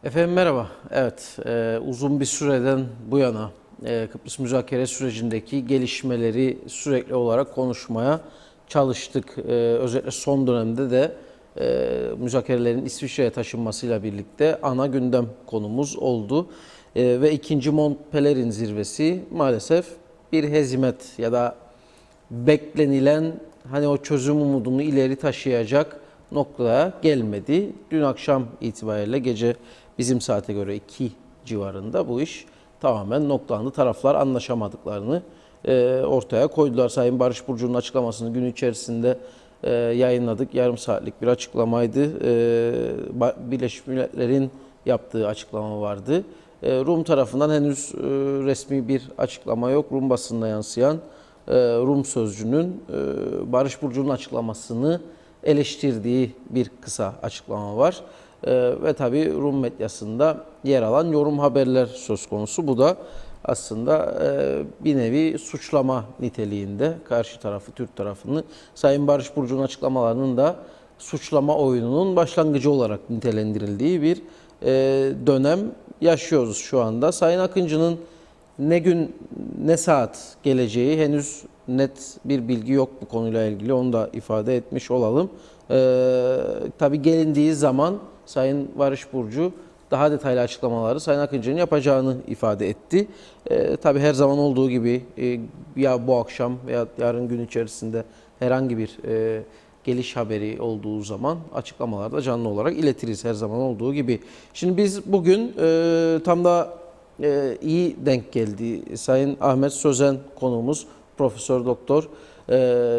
Efendim merhaba. Evet, uzun bir süreden bu yana Kıbrıs müzakere sürecindeki gelişmeleri sürekli olarak konuşmaya çalıştık. Özellikle son dönemde de müzakerelerin İsviçre'ye taşınmasıyla birlikte ana gündem konumuz oldu. Ve ikinci Mont Pelerin zirvesi maalesef bir hezimet ya da beklenilen hani o çözüm umudunu ileri taşıyacak noktaya gelmedi. Dün akşam itibariyle gece bizim saate göre 2 civarında bu iş tamamen noktalandı. Taraflar anlaşamadıklarını ortaya koydular. Sayın Barış Burcu'nun açıklamasını gün içerisinde yayınladık. Yarım saatlik bir açıklamaydı. Birleşmiş Milletler'in yaptığı açıklama vardı. Rum tarafından henüz resmi bir açıklama yok. Rum basınına yansıyan Rum Sözcü'nün Barış Burcu'nun açıklamasını eleştirdiği bir kısa açıklama var. Ve tabii Rum medyasında yer alan yorum haberler söz konusu. Bu da aslında bir nevi suçlama niteliğinde karşı tarafı, Türk tarafını, Sayın Barış Burcu'nun açıklamalarının da suçlama oyununun başlangıcı olarak nitelendirildiği bir dönem yaşıyoruz şu anda. Sayın Akıncı'nın ne gün ne saat geleceği henüz net bir bilgi yok bu konuyla ilgili, onu da ifade etmiş olalım. Tabii gelindiği zaman Sayın Barış Burcu daha detaylı açıklamaları Sayın Akıncı'nın yapacağını ifade etti. Tabii her zaman olduğu gibi ya bu akşam veya yarın gün içerisinde herhangi bir geliş haberi olduğu zaman açıklamaları da canlı olarak iletiriz her zaman olduğu gibi. Şimdi biz bugün tam da iyi denk geldi. Sayın Ahmet Sözen konuğumuz, Profesör Doktor.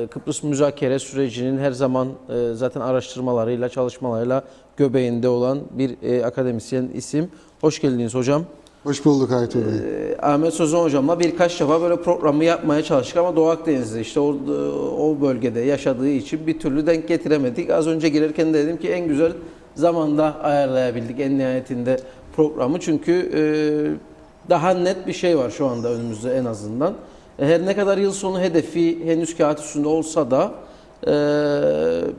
Kıbrıs müzakere sürecinin her zaman zaten araştırmalarıyla, çalışmalarıyla göbeğinde olan bir akademisyen isim. Hoş geldiniz hocam. Hoş bulduk Aytu Bey. Ahmet Sözen hocamla birkaç defa böyle programı yapmaya çalıştık ama Doğu Akdeniz'de işte o bölgede yaşadığı için bir türlü denk getiremedik. Az önce girerken de dedim ki en güzel zamanda ayarlayabildik en nihayetinde programı. Çünkü daha net bir şey var şu anda önümüzde en azından. Her ne kadar yıl sonu hedefi henüz kağıt üstünde olsa da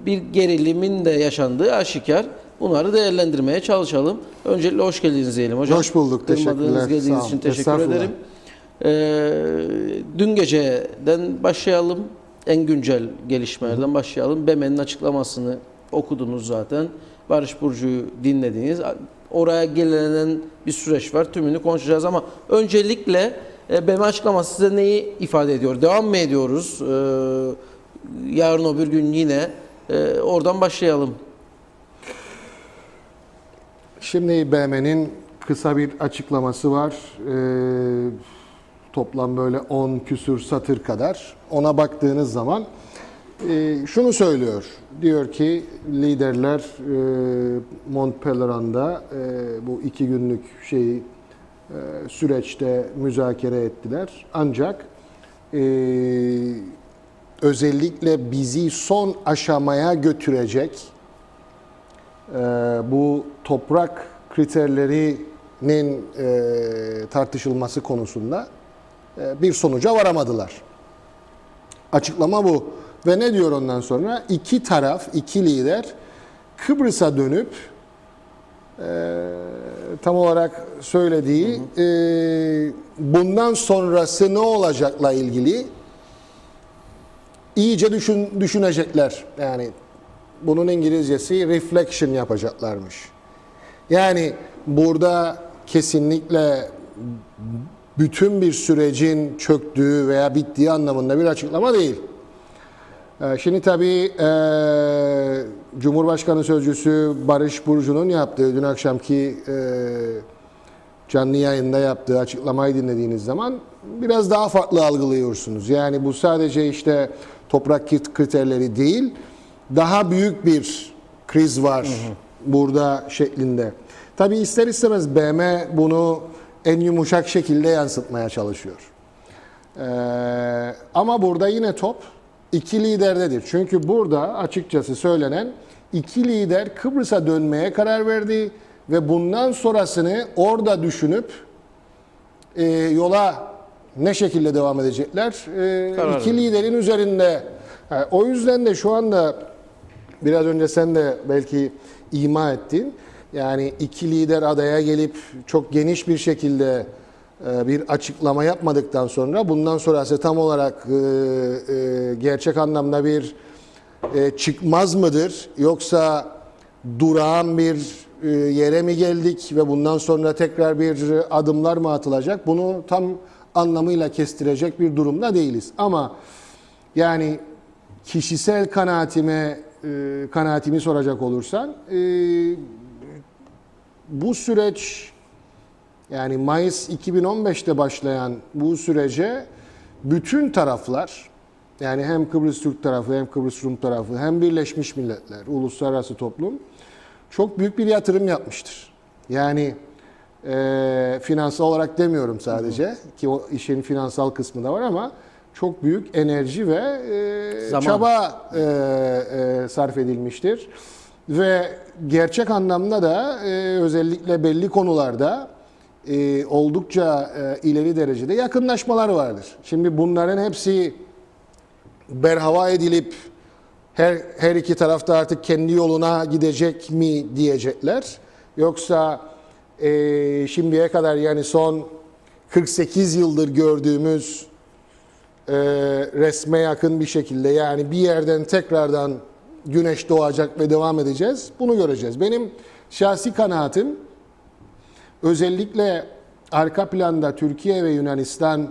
bir gerilimin de yaşandığı aşikar. Bunları değerlendirmeye çalışalım. Öncelikle hoş geldiniz diyelim hocam. Hoş bulduk. Teşekkürler. Geldiğiniz için teşekkür ederim. Dün geceden başlayalım. En güncel gelişmelerden başlayalım. BM'nin açıklamasını okudunuz zaten. Barış Burcu'yu dinlediniz. Oraya gelinen bir süreç var. Tümünü konuşacağız ama öncelikle BM açıklaması size neyi ifade ediyor? Devam mı ediyoruz? Yarın öbür gün yine oradan başlayalım. Şimdi BM'nin kısa bir açıklaması var. Toplam böyle 10 küsür satır kadar. Ona baktığınız zaman şunu söylüyor. Diyor ki liderler Mont Pelerin'de bu 2 günlük süreçte müzakere ettiler. Ancak özellikle bizi son aşamaya götürecek bu toprak kriterlerinin tartışılması konusunda bir sonuca varamadılar. Açıklama bu. Ve ne diyor ondan sonra? İki taraf, iki lider Kıbrıs'a dönüp tam olarak söylediği bundan sonrası ne olacakla ilgili iyice düşünecekler. Yani bunun İngilizcesi reflection yapacaklarmış. Yani burada kesinlikle bütün bir sürecin çöktüğü veya bittiği anlamında bir açıklama değil. Şimdi tabii Cumhurbaşkanı Sözcüsü Barış Burcu'nun yaptığı, dün akşamki canlı yayında yaptığı açıklamayı dinlediğiniz zaman biraz daha farklı algılıyorsunuz. Yani bu sadece işte toprak kriterleri değil, daha büyük bir kriz var burada şeklinde. Tabii ister istemez BM bunu en yumuşak şekilde yansıtmaya çalışıyor. Ama burada yine top iki liderdedir. Çünkü burada açıkçası söylenen iki lider Kıbrıs'a dönmeye karar verdi ve bundan sonrasını orada düşünüp yola ne şekilde devam edecekler? İki liderin üzerinde. O yüzden de şu anda biraz önce sen de belki ima ettin. Yani iki lider adaya gelip çok geniş bir şekilde bir açıklama yapmadıktan sonra bundan sonrası tam olarak gerçek anlamda bir çıkmaz mıdır? Yoksa durağan bir yere mi geldik ve bundan sonra tekrar bir adımlar mı atılacak? Bunu tam anlamıyla kestirecek bir durumda değiliz. Ama yani kişisel kanaatimi soracak olursan bu süreç, yani Mayıs 2015'te başlayan bu sürece bütün taraflar, yani hem Kıbrıs Türk tarafı hem Kıbrıs Rum tarafı hem Birleşmiş Milletler, uluslararası toplum çok büyük bir yatırım yapmıştır. Yani finansal olarak demiyorum sadece, ki o işin finansal kısmı da var, ama çok büyük enerji ve çaba sarf edilmiştir. Ve gerçek anlamda da özellikle belli konularda oldukça ileri derecede yakınlaşmalar vardır. Şimdi bunların hepsi berhava edilip her iki tarafta artık kendi yoluna gidecek mi diyecekler. Yoksa şimdiye kadar, yani son 48 yıldır gördüğümüz resme yakın bir şekilde, yani bir yerden tekrardan güneş doğacak ve devam edeceğiz. Bunu göreceğiz. Benim şahsi kanaatim, özellikle arka planda Türkiye ve Yunanistan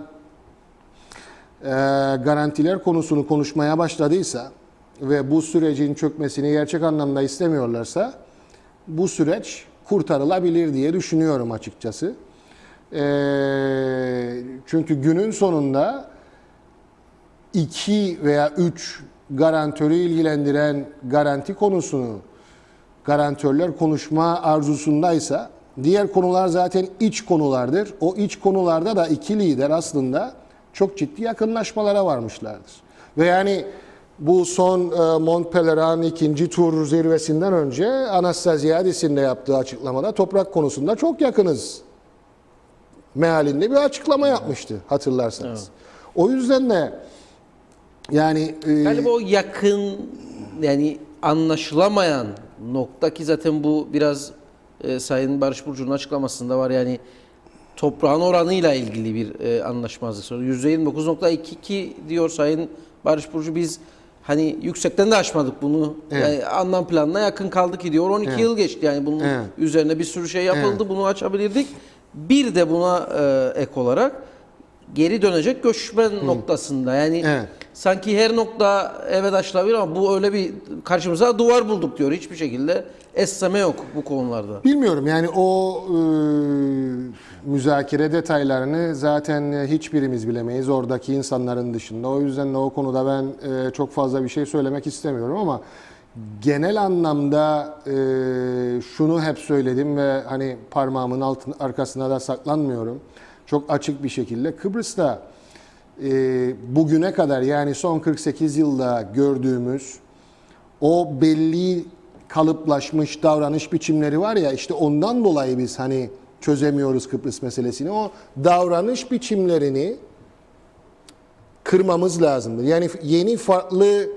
garantiler konusunu konuşmaya başladıysa ve bu sürecin çökmesini gerçek anlamda istemiyorlarsa bu süreç kurtarılabilir diye düşünüyorum açıkçası. Çünkü günün sonunda 2 veya 3 garantörü ilgilendiren garanti konusunu garantörler konuşma arzusundaysa, diğer konular zaten iç konulardır. O iç konularda da iki lider aslında çok ciddi yakınlaşmalara varmışlardır. Ve yani bu son Mont Pelerin ikinci tur zirvesinden önce Anastasiadis'in de yaptığı açıklamada toprak konusunda çok yakınız mealinde bir açıklama yapmıştı, hatırlarsanız. Evet. O yüzden de yani galiba o yakın, yani anlaşılamayan nokta, ki zaten bu biraz Sayın Barış Burcu'nun açıklamasında var, yani toprağın oranıyla ilgili bir anlaşmazlık soru. %29.22 diyor Sayın Barış Burcu, biz hani yüksekten de aşmadık bunu. Evet. Yani anlam planına yakın kaldı ki diyor. 12 yıl geçti, yani bunun üzerine bir sürü şey yapıldı. Bunu açabilirdik. Bir de buna ek olarak geri dönecek göçmen noktasında, yani sanki her nokta evet aşılabilir ama bu öyle bir karşımıza duvar bulduk diyor. Hiçbir şekilde esneme yok bu konularda. Bilmiyorum, yani o müzakere detaylarını zaten hiçbirimiz bilemeyiz oradaki insanların dışında. O yüzden de o konuda ben çok fazla bir şey söylemek istemiyorum, ama genel anlamda şunu hep söyledim ve hani parmağımın arkasına da saklanmıyorum. Çok açık bir şekilde Kıbrıs'ta bugüne kadar, yani son 48 yılda gördüğümüz o belli kalıplaşmış davranış biçimleri var ya, işte ondan dolayı biz hani çözemiyoruz Kıbrıs meselesini. O davranış biçimlerini kırmamız lazımdır. Yani yeni farklı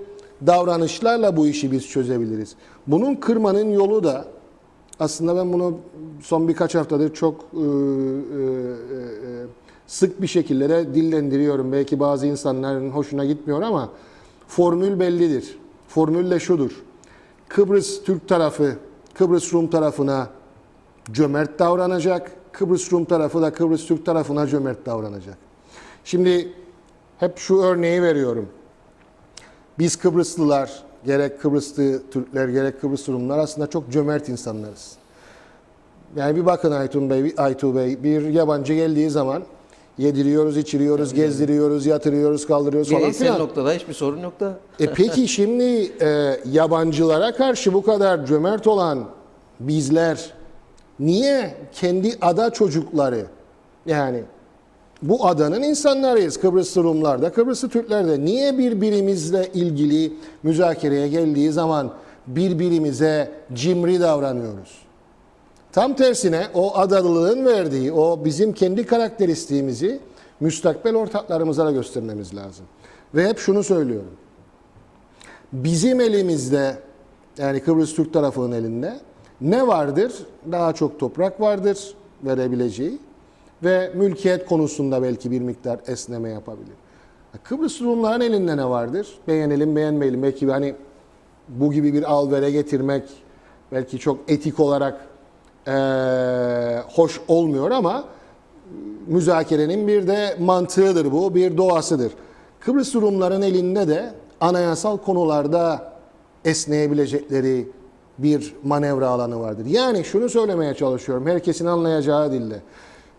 davranışlarla bu işi biz çözebiliriz. Bunun kırmanın yolu da, aslında ben bunu son birkaç haftadır çok sık bir şekilde de dillendiriyorum. Belki bazı insanların hoşuna gitmiyor ama formül bellidir. Formül de şudur: Kıbrıs Türk tarafı Kıbrıs Rum tarafına cömert davranacak. Kıbrıs Rum tarafı da Kıbrıs Türk tarafına cömert davranacak. Şimdi hep şu örneği veriyorum. Biz Kıbrıslılar, gerek Kıbrıslı Türkler gerek Kıbrıs Rumlar aslında çok cömert insanlarız. Yani bir bakın Aytuğ Bey, bir yabancı geldiği zaman yediriyoruz, içiriyoruz, gezdiriyoruz, yatırıyoruz, kaldırıyoruz falan filan. Gereksel noktada hiçbir sorun yok da. Peki şimdi yabancılara karşı bu kadar cömert olan bizler niye kendi ada çocukları, yani bu adanın insanlarıyız, Kıbrıslı Rumlar da Kıbrıslı Türkler de, niye birbirimizle ilgili müzakereye geldiği zaman birbirimize cimri davranıyoruz? Tam tersine o adalılığın verdiği, o bizim kendi karakteristiğimizi müstakbel ortaklarımıza da göstermemiz lazım. Ve hep şunu söylüyorum: bizim elimizde, yani Kıbrıs Türk tarafının elinde Ne vardır? Daha çok toprak vardır verebileceği ve mülkiyet konusunda belki bir miktar esneme yapabilir. Kıbrıs Rumların elinde ne vardır? Beğenelim beğenmeyelim. Belki hani bu gibi bir alvere getirmek belki çok etik olarak hoş olmuyor ama müzakerenin bir de mantığıdır bu, bir doğasıdır. Kıbrıs Rumların elinde de anayasal konularda esneyebilecekleri bir manevra alanı vardır. Yani şunu söylemeye çalışıyorum, herkesin anlayacağı dilde.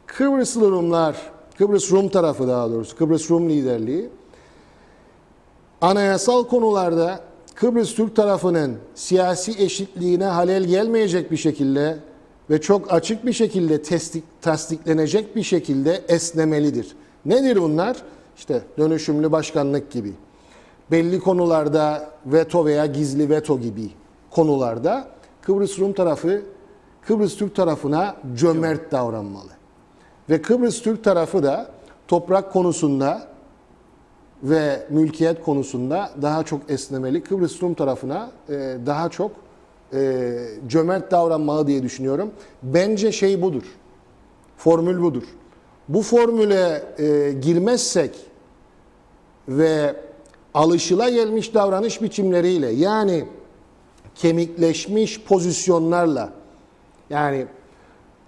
Kıbrıslı Rumlar, Kıbrıs Rum tarafı daha doğrusu, Kıbrıs Rum liderliği, anayasal konularda Kıbrıs Türk tarafının siyasi eşitliğine halel gelmeyecek bir şekilde ve çok açık bir şekilde tasdiklenecek bir şekilde esnemelidir. Nedir bunlar? İşte dönüşümlü başkanlık gibi. Belli konularda veto veya gizli veto gibi konularda Kıbrıs Rum tarafı Kıbrıs Türk tarafına cömert davranmalı. Ve Kıbrıs Türk tarafı da toprak konusunda ve mülkiyet konusunda daha çok esnemeli. Kıbrıs Rum tarafına daha çok cömert davranmalı diye düşünüyorum. Bence şey budur. Formül budur. Bu formüle girmezsek ve alışılagelmiş davranış biçimleriyle yani kemikleşmiş pozisyonlarla yani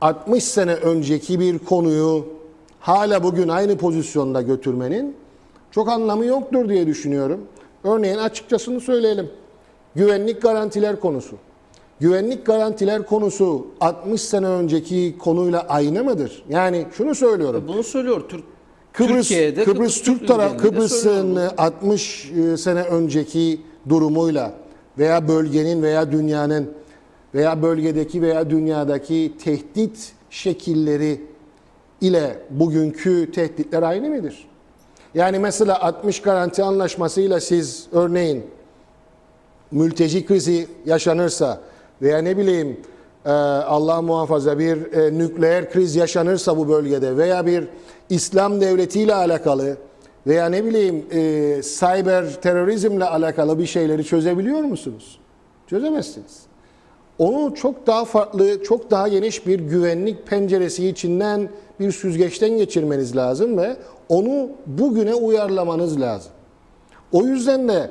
60 sene önceki bir konuyu hala bugün aynı pozisyonda götürmenin çok anlamı yoktur diye düşünüyorum. Örneğin açıkçasını söyleyelim. Güvenlik garantiler konusu. Güvenlik garantiler konusu 60 sene önceki konuyla aynı mıdır? Yani şunu söylüyorum. Bunu söylüyor Türkiye'de Kıbrıs Türk tarafı Kıbrıs'ın 60 sene önceki durumuyla veya bölgenin veya dünyanın veya bölgedeki veya dünyadaki tehdit şekilleri ile bugünkü tehditler aynı mıdır? Yani mesela 60 garanti anlaşmasıyla siz örneğin mülteci krizi yaşanırsa veya ne bileyim Allah muhafaza bir nükleer kriz yaşanırsa bu bölgede veya bir İslam devletiyle alakalı veya ne bileyim cyber terörizmle alakalı bir şeyleri çözebiliyor musunuz? Çözemezsiniz. Onu çok daha farklı, çok daha geniş bir güvenlik penceresi içinden bir süzgeçten geçirmeniz lazım ve onu bugüne uyarlamanız lazım. O yüzden de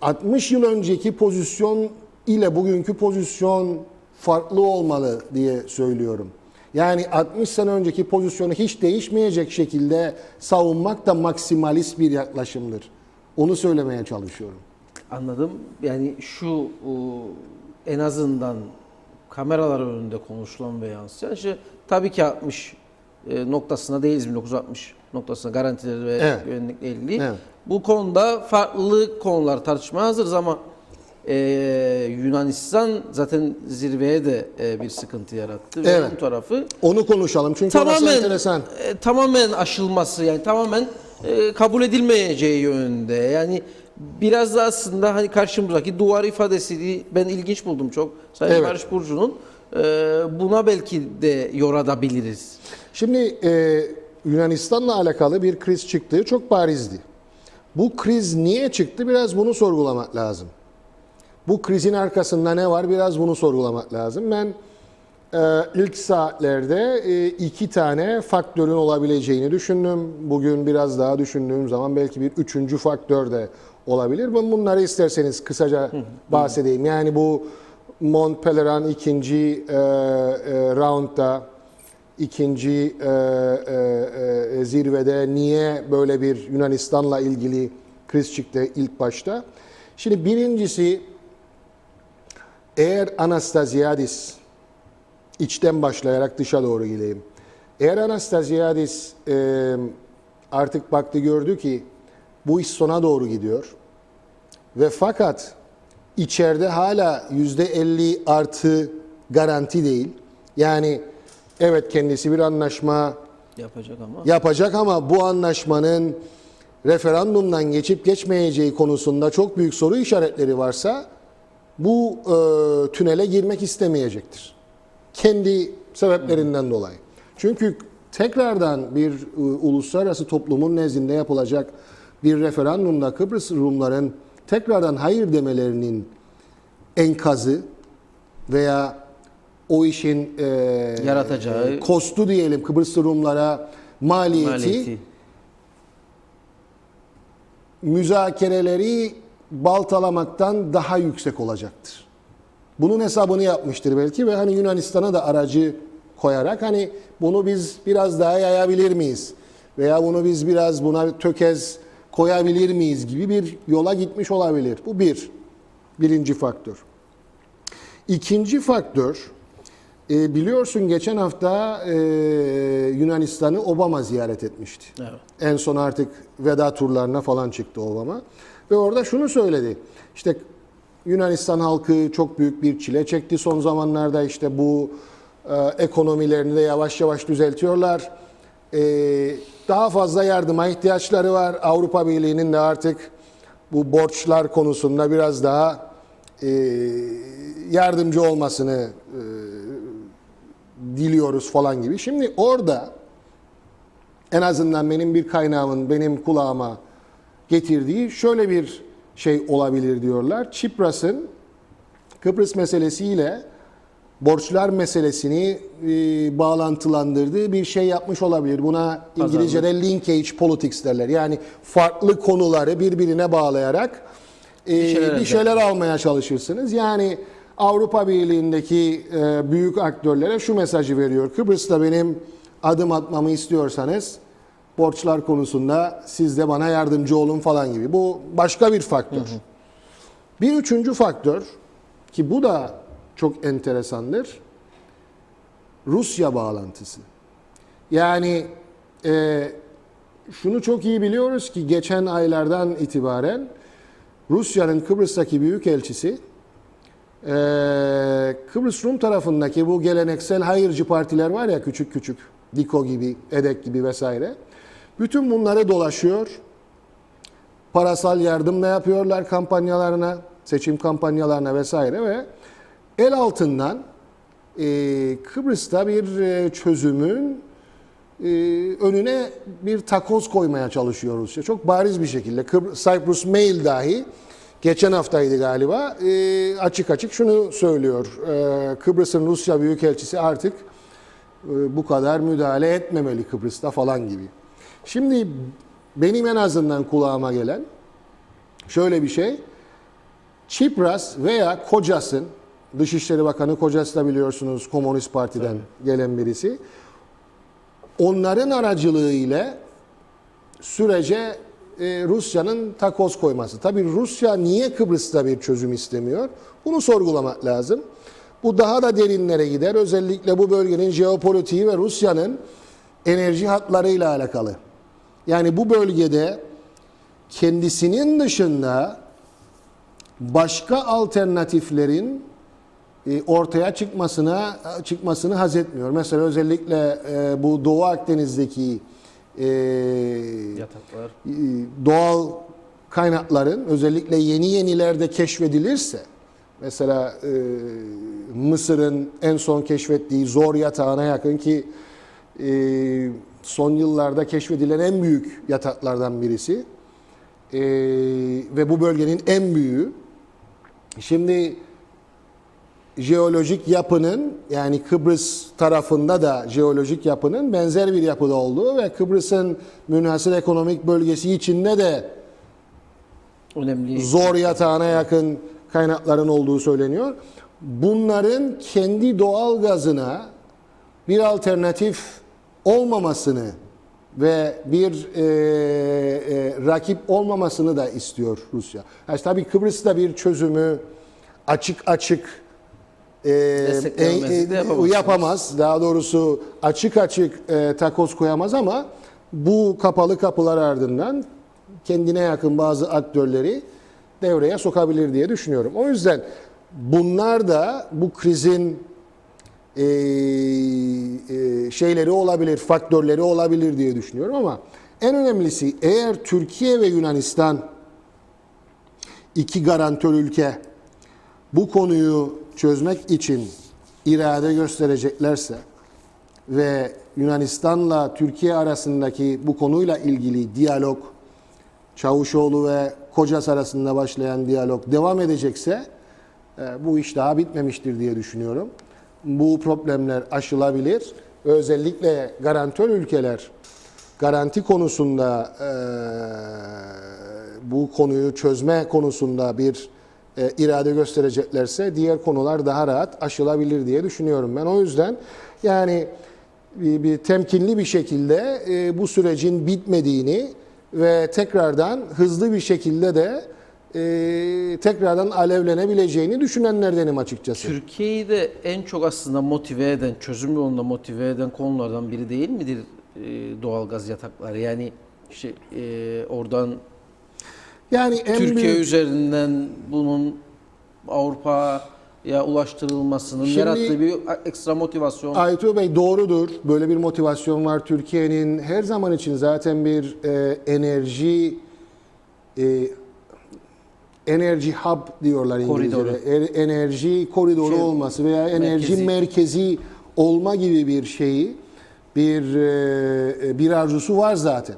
60 yıl önceki pozisyon ile bugünkü pozisyon farklı olmalı diye söylüyorum. Yani 60 sene önceki pozisyonu hiç değişmeyecek şekilde savunmak da maksimalist bir yaklaşımdır. Onu söylemeye çalışıyorum. Anladım. Yani şu en azından kameralar önünde konuşulan ve yansıyan şey tabii ki 60 noktasına değiliz, 1960 noktasına garantileri ve Evet. güvenlikle ilgili. Evet. Bu konuda farklı konular tartışmaya hazırız ama Yunanistan zaten zirveye de bir sıkıntı yarattı. Ve Evet. bu tarafı Onu konuşalım çünkü orası enteresan. tamamen aşılması yani tamamen kabul edilmeyeceği yönünde. Yani biraz da aslında hani karşımızdaki duvar ifadesini ben ilginç buldum çok. Sayın Evet. Barış Burcu'nun buna belki de yoradabiliriz. Şimdi Yunanistan'la alakalı bir kriz çıktığı çok barizdi. Bu kriz niye çıktı? Biraz bunu sorgulamak lazım. Bu krizin arkasında ne var? Biraz bunu sorgulamak lazım. Ben ilk saatlerde iki tane faktörün olabileceğini düşündüm. Bugün biraz daha düşündüğüm zaman belki bir üçüncü faktör de olabilir. Ben bunları isterseniz kısaca bahsedeyim. Yani bu Mont Pelerin ikinci roundda, ikinci zirvede niye böyle bir Yunanistan'la ilgili kriz çıktı ilk başta? Şimdi birincisi eğer Anastasiadis içten başlayarak dışa doğru gideyim. Eğer Anastasiadis artık baktı gördü ki bu iş sona doğru gidiyor ve fakat içeride hala %50 artı garanti değil. Yani evet kendisi bir anlaşma yapacak ama bu anlaşmanın referandumdan geçip geçmeyeceği konusunda çok büyük soru işaretleri varsa bu tünele girmek istemeyecektir. Kendi sebeplerinden dolayı. Çünkü tekrardan bir uluslararası toplumun nezdinde yapılacak bir referandumda Kıbrıs Rumların tekrardan hayır demelerinin enkazı veya o işin Yaratacağı kostu diyelim Kıbrıs Rumlara maliyeti müzakereleri baltalamaktan daha yüksek olacaktır. Bunun hesabını yapmıştır belki ve hani Yunanistan'a da aracı koyarak hani bunu biz biraz daha yayabilir miyiz? Veya bunu biz biraz buna tökez koyabilir miyiz gibi bir yola gitmiş olabilir. Bu birinci faktör. İkinci faktör, biliyorsun geçen hafta Yunanistan'ı Obama ziyaret etmişti. Evet. En son artık veda turlarına falan çıktı Obama. Ve orada şunu söyledi. İşte Yunanistan halkı çok büyük bir çile çekti son zamanlarda, işte bu ekonomilerini de yavaş yavaş düzeltiyorlar. Daha fazla yardıma ihtiyaçları var. Avrupa Birliği'nin de artık bu borçlar konusunda biraz daha yardımcı olmasını diliyoruz falan gibi. Şimdi orada en azından benim bir kaynağımın benim kulağıma getirdiği şöyle bir şey olabilir diyorlar. Çipras'ın Kıbrıs meselesiyle borçlar meselesini bağlantılandırdığı bir şey yapmış olabilir. Buna İngilizce'de linkage politics derler. Yani farklı konuları birbirine bağlayarak bir şeyler almaya çalışırsınız. Yani Avrupa Birliği'ndeki büyük aktörlere şu mesajı veriyor. Kıbrıs'ta benim adım atmamı istiyorsanız borçlar konusunda siz de bana yardımcı olun falan gibi. Bu başka bir faktör. Bir üçüncü faktör ki bu da çok enteresandır. Rusya bağlantısı. Yani şunu çok iyi biliyoruz ki geçen aylardan itibaren Rusya'nın Kıbrıs'taki büyükelçisi Kıbrıs Rum tarafındaki bu geleneksel hayırcı partiler var ya, küçük küçük, DİKO gibi, EDEK gibi vesaire. Bütün bunları dolaşıyor. Parasal yardım da yapıyorlar kampanyalarına, seçim kampanyalarına vesaire ve el altından Kıbrıs'ta bir çözümün önüne bir takoz koymaya çalışıyoruz. Çok bariz bir şekilde. Cyprus Mail dahi geçen haftaydı galiba açık açık şunu söylüyor. Kıbrıs'ın Rusya Büyükelçisi artık bu kadar müdahale etmemeli Kıbrıs'ta falan gibi. Şimdi benim en azından kulağıma gelen şöyle bir şey. Çipras veya Kocas'ın, Dışişleri Bakanı Kocas da biliyorsunuz Komünist Parti'den gelen birisi. Onların aracılığıyla sürece Rusya'nın takoz koyması. Tabii Rusya niye Kıbrıs'ta bir çözüm istemiyor? Bunu sorgulamak lazım. Bu daha da derinlere gider. Özellikle bu bölgenin jeopolitiği ve Rusya'nın enerji hatlarıyla alakalı. Yani bu bölgede kendisinin dışında başka alternatiflerin ortaya çıkmasını haz etmiyor. Mesela özellikle bu Doğu Akdeniz'deki yataklar, doğal kaynakların özellikle yenilerde keşfedilirse, mesela Mısır'ın en son keşfettiği Zor yatağına yakın ki son yıllarda keşfedilen en büyük yataklardan birisi ve bu bölgenin en büyüğü. Şimdi jeolojik yapının, yani Kıbrıs tarafında da jeolojik yapının benzer bir yapıda olduğu ve Kıbrıs'ın münhasır ekonomik bölgesi içinde de önemli Zor yatağına yakın kaynakların olduğu söyleniyor. Bunların kendi doğal gazına bir alternatif olmamasını ve bir rakip olmamasını da istiyor Rusya. Yani tabii Kıbrıs'ta bir çözümü açık yapamaz. Daha doğrusu açık takoz koyamaz ama bu kapalı kapılar ardından kendine yakın bazı aktörleri devreye sokabilir diye düşünüyorum. O yüzden bunlar da bu krizin şeyleri olabilir, faktörleri olabilir diye düşünüyorum ama en önemlisi, eğer Türkiye ve Yunanistan iki garantör ülke bu konuyu çözmek için irade göstereceklerse ve Yunanistan'la Türkiye arasındaki bu konuyla ilgili diyalog, Çavuşoğlu ve Kocas arasında başlayan diyalog devam edecekse Bu iş daha bitmemiştir diye düşünüyorum. Bu problemler aşılabilir. Özellikle garantör ülkeler garanti konusunda bu konuyu çözme konusunda bir irade göstereceklerse diğer konular daha rahat aşılabilir diye düşünüyorum ben. O yüzden yani bir temkinli bir şekilde bu sürecin bitmediğini ve tekrardan hızlı bir şekilde de tekrardan alevlenebileceğini düşünenlerdenim açıkçası. Türkiye'yi de en çok aslında motive eden, çözüm yolunda motive eden konulardan biri değil midir doğalgaz yatakları? Yani işte, oradan Yani en Türkiye büyük üzerinden bunun Avrupa'ya ulaştırılmasının Şimdi- yarattığı bir ekstra motivasyon. Aytu Bey doğrudur. Böyle bir motivasyon var. Türkiye'nin her zaman için zaten bir enerji hub diyorlar İngilizce'de. Enerji koridoru olması veya enerji merkezi olma gibi bir şeyi bir arzusu var zaten.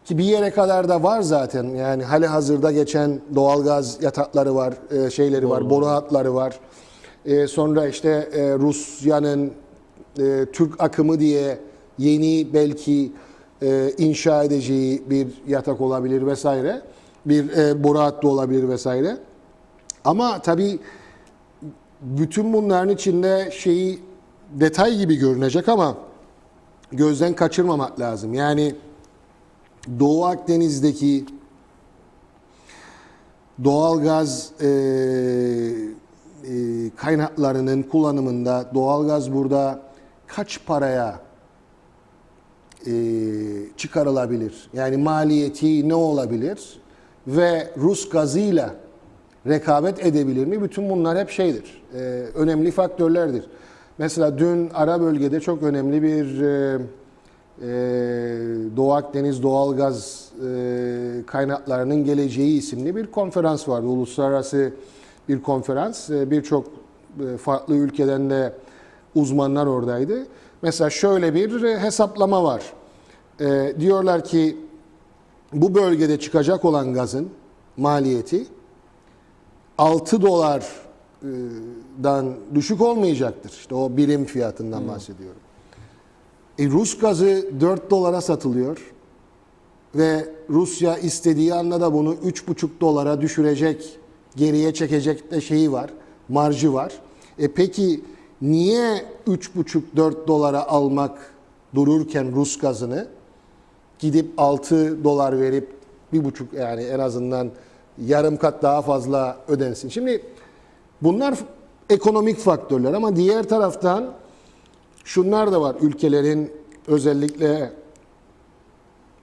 Ki bir yere kadar da var zaten. Yani hali hazırda geçen doğalgaz yatakları var, şeyleri var, boru hatları var. Sonra işte Rusya'nın Türk akımı diye yeni belki inşa edeceği bir yatak olabilir vesaire. Bir boru hattı olabilir vesaire. Ama tabii bütün bunların içinde şeyi detay gibi görünecek ama gözden kaçırmamak lazım. Yani Doğu Akdeniz'deki doğalgaz kaynaklarının kullanımında doğalgaz burada kaç paraya çıkarılabilir? Yani maliyeti ne olabilir? Ve Rus gazıyla rekabet edebilir mi? Bütün bunlar hep şeydir. Önemli faktörlerdir. Mesela dün ara bölgede çok önemli bir Doğu Akdeniz doğalgaz kaynaklarının geleceği isimli bir konferans vardı. Uluslararası bir konferans. Birçok farklı ülkeden de uzmanlar oradaydı. Mesela şöyle bir hesaplama var. Diyorlar ki bu bölgede çıkacak olan gazın maliyeti 6 dolardan düşük olmayacaktır. İşte o birim fiyatından bahsediyorum. Rus gazı 4 dolara satılıyor ve Rusya istediği anda da bunu 3,5 dolara düşürecek, geriye çekecek de şeyi var, marjı var. Peki niye 3,5-4 dolara almak dururken Rus gazını gidip 6 dolar verip 1,5 yani en azından yarım kat daha fazla ödensin? Şimdi bunlar ekonomik faktörler ama diğer taraftan şunlar da var. Ülkelerin özellikle